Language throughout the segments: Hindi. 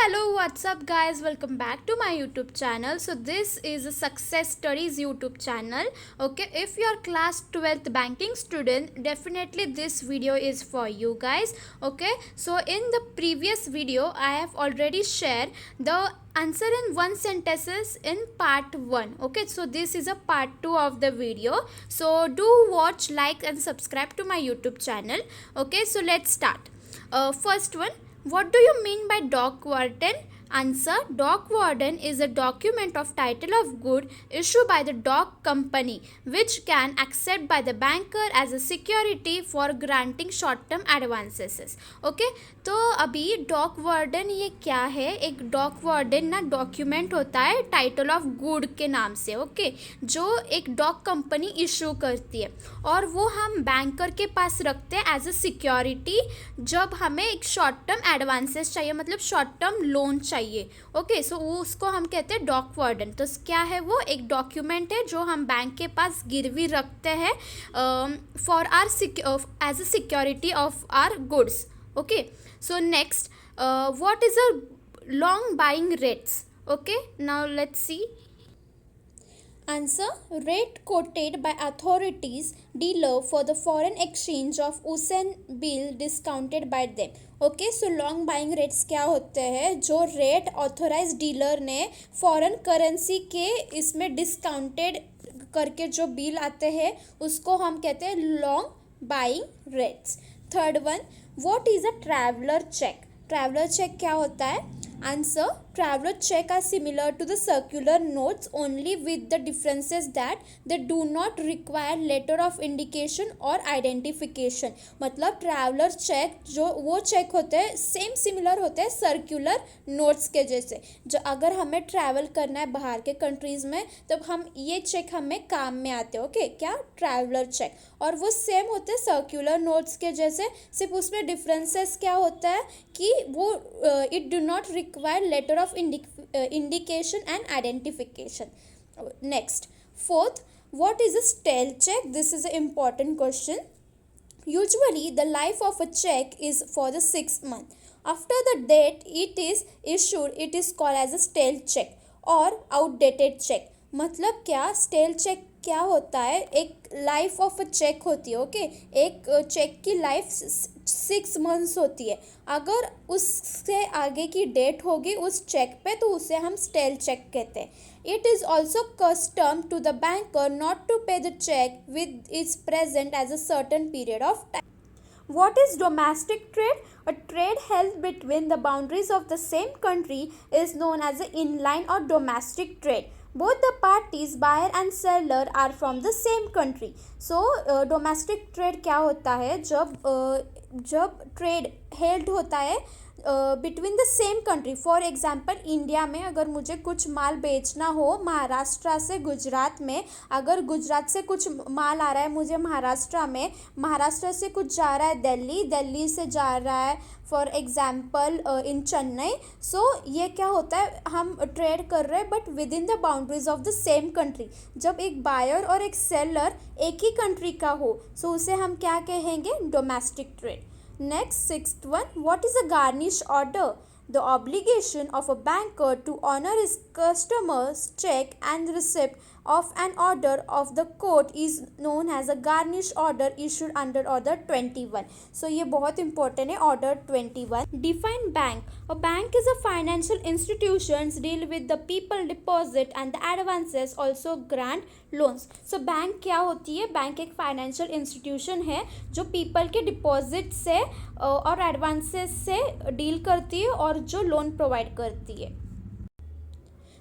hello, what's up, guys? Welcome back to my YouTube channel. So, this is a Success Stories YouTube channel. Okay, if you're class 12th banking student, definitely this video is for you guys. Okay, so in the previous video, I have already shared the answer in one sentences in part 1. Okay, so this is a part 2 of the video. So, do watch, like, and subscribe to my YouTube channel. Okay, so let's start. First one, what do you mean by dock warden? Answer: dock warden is a document of title of good issued by the dock company which can accept by the banker as a security for granting short term advances. Okay, तो अभी डॉक वार्डन ये क्या है? एक डॉक वार्डन ना डॉक्यूमेंट होता है टाइटल ऑफ गुड के नाम से, ओके, जो एक डॉक कंपनी इशू करती है और वो हम बैंकर के पास रखते हैं एज अ सिक्योरिटी जब हमें एक शॉर्ट टर्म एडवांसेस चाहिए, मतलब शॉर्ट टर्म लोन चाहिए. ओके, सो वो उसको हम कहते हैं डॉक वार्डन. तो क्या है वो? एक डॉक्यूमेंट है जो हम बैंक के पास गिरवी रखते हैं for our as a security of our goods. Okay, so next, what is a long buying rates? Okay, now let's see. Answer: rate quoted by authorities dealer for the foreign exchange of USN bill discounted by them. Okay, so long buying rates क्या होते हैं? जो रेट ऑथोराइज डीलर ने फॉरेन करेंसी के इसमें डिस्काउंटेड करके जो बिल आते हैं उसको हम कहते हैं long buying rates. Third one, what is a traveller cheque? Traveller cheque क्या होता है? Answer: traveler check are similar to the circular notes only with the differences that they do not require letter of indication or identification. मतलब ट्रैवलर चेक जो वो चेक होते हैं सेम सिमिलर होते हैं सर्कुलर नोट्स के जैसे. जो अगर हमें ट्रैवल करना है बाहर के कंट्रीज़ में तब हम ये चेक हमें काम में आते हैं. ओके, क्या? Traveller cheque. और वो सेम होते हैं सर्कुलर नोट्स के जैसे, सिर्फ उसमें डिफरेंसेस क्या होता है कि वो it do not require letter of indication and identification. Next, fourth, what is a stale check? This is an important question. Usually the life of a check is for the 6 month. After the date it is issued, it is called as a stale check or outdated check. मतलब क्या? स्टेल चेक क्या होता है? एक लाइफ ऑफ अ चेक होती है. ओके, एक चेक की लाइफ 6 मंथ्स होती है. अगर उससे आगे की डेट होगी उस चेक पे तो उसे हम स्टेल चेक कहते हैं. It is also custom to the banker not to pay the cheque with is present as a certain period of time. What is domestic trade? A trade held between the boundaries of the same country is known as an inline or domestic trade. Both the parties, buyer and seller, are from the same country. So domestic trade क्या होता है? जब ट्रेड हेल्ड होता है between the same country. For example, India में अगर मुझे कुछ माल बेचना हो महाराष्ट्र से गुजरात में, अगर गुजरात से कुछ माल आ रहा है मुझे महाराष्ट्र में, महाराष्ट्र से कुछ जा रहा है दिल्ली, दिल्ली से जा रहा है फॉर एग्जांपल इन चेन्नई. सो ये क्या होता है? हम ट्रेड कर रहे हैं but with in the boundaries of the same country. जब एक बायर और एक सेलर एक ही कंट्री का हो सो उसे हम क्या कहेंगे? Domestic trade. Next, sixth one, what is a garnish order? The obligation of a banker to honor his customer's check and receipt of an order of the court is known as a garnish order issued under order 21. So ये बहुत important है. order 21. Define bank. A bank is a financial institutions deal with the people deposit and the advances, also grant loans. So bank क्या होती है? बैंक एक फाइनेंशियल इंस्टीट्यूशन है जो पीपल के डिपॉजिट से और एडवांसेस से डील करती है और जो लोन प्रोवाइड करती है.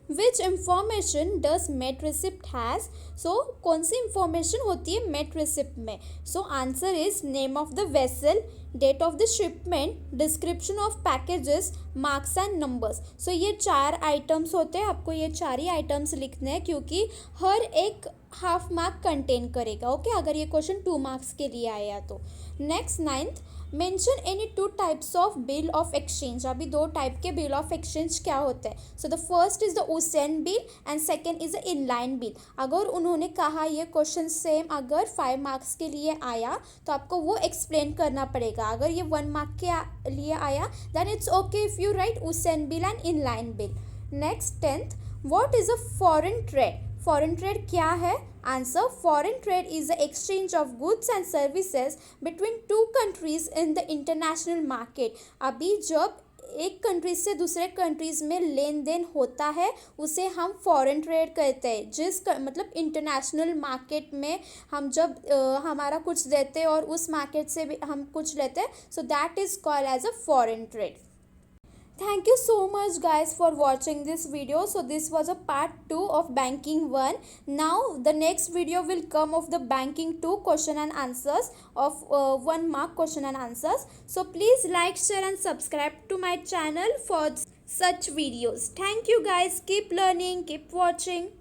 Which information does mate receipt has? So कौन सी इंफॉर्मेशन होती है मेट रिसिप्ट में? So answer is name of the vessel, date of the shipment, description of packages, marks and numbers. So ये 4 आइटम्स होते हैं. आपको ये 4 ही आइटम्स लिखने हैं क्योंकि हर एक हाफ मार्क कंटेन करेगा. ओके, अगर ये क्वेश्चन 2 मार्क्स के लिए आया तो. Next, 9th, mention any two types of bill of exchange. अभी दो टाइप के बिल ऑफ एक्सचेंज क्या होते हैं? So the first is the Usain bill and second is the inline bill. अगर उन्होंने कहा ये क्वेश्चन सेम अगर 5 मार्क्स के लिए आया तो आपको वो एक्सप्लेन करना पड़ेगा। अगर ये 1 मार्क के लिए आया then it's okay if you write usance bill and inland bill. Next 10th, what is a foreign trade? Foreign trade क्या है? Answer, foreign trade is the exchange of goods and services between two countries in the international market. अभी जब एक कंट्री से दूसरे कंट्रीज में लेन देन होता है उसे हम फॉरेन ट्रेड कहते हैं। मतलब इंटरनेशनल मार्केट में हम जब हमारा कुछ देते हैं और उस मार्केट से भी हम कुछ लेते हैं, so that is called as a foreign trade. Thank you so much guys for watching this video. So this was a part 2 of banking 1. Now the next video will come of the banking 2 question and answers of 1 mark question and answers. So please like, share and subscribe to my channel for such videos. Thank you guys. Keep learning, keep watching.